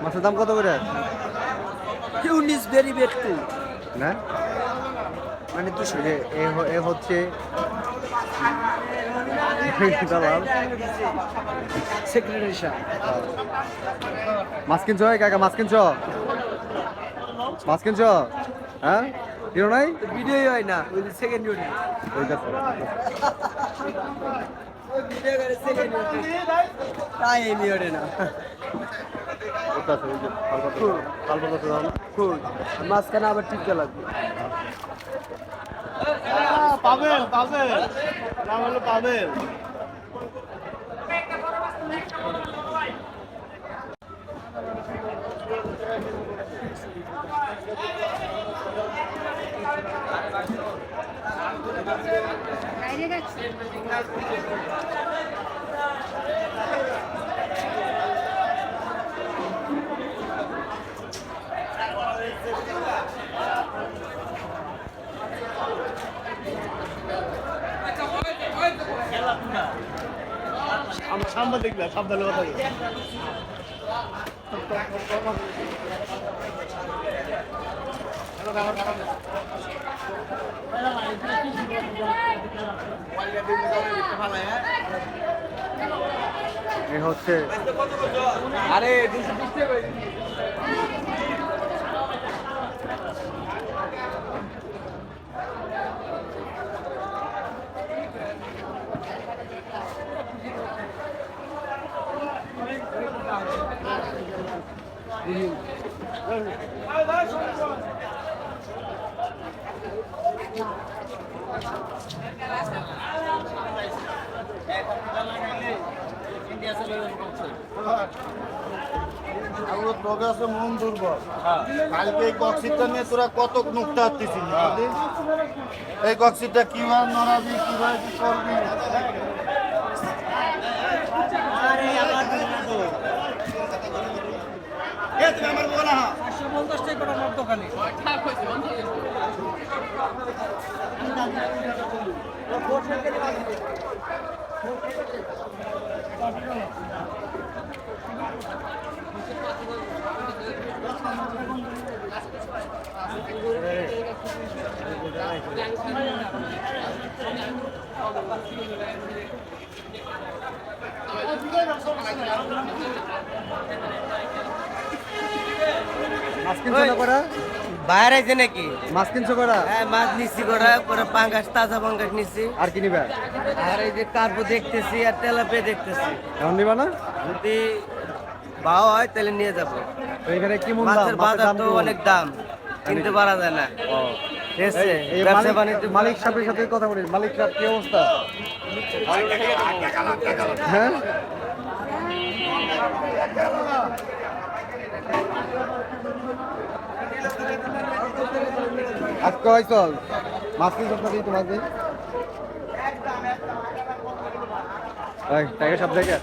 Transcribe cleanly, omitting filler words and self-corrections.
মাছের দাম কত করে? ইউনিস ভেরি বেড টু না মানে তো এ হচ্ছে দালাল। সেক্রেটারি সাহেব মাছ কিনছ কাকা? মাছ কিনছ? মাছ কিনছ? হ্যাঁ কিনো নাই? ভিডিওই হয় না ওই সেকেন্ড ইউনিট ওই ভিডিও করে সেকেন্ড ইউনিট তাই এমনি ওঠে না মাঝখানে আবার টিপতে লাগবে পাবেল পাবেল নাম হলো পাবেল। সাংবাদিক না, সাবধানে কথা বলো। এ হচ্ছে আরে তবে আছে মন দুর্বল। কালকে এই কক্সিটটা নিয়ে তোরা কত নুকটা হাঁটতেছিস? এই কক্সিটটা কিভাবে নড়াবি, কিভাবে কি করবি? মাছ কিনছো না করা? বাইরে আছে নাকি? মাছ কিনছো করা? হ্যাঁ মাছ নিচ্ছি করা পরে পাঙ্গাস তাজা পাঙ্গাস নিচ্ছি আর কি নিবা? আর এই যে কার্পু দেখতেছি আর তেলাপিয়া দেখতেছি এখন নিবা না? যদি ভাও হয় তাহলে নিয়ে যাবো। তো এখানে কি মন দাম? মাছের বাজার তো কেমন? অনেক দাম কিনতে পারা যায় না। ও, ঠিক আছে? এই ব্যবসা বাণিজ্য মালিক সাহেবের সাথে কথা বলি। মালিক সাহেব কি অবস্থা? হ্যাঁ আজকে হয় চল মাছ কিনছো না? দিই তোমার দিই টাকা সব জায়গায়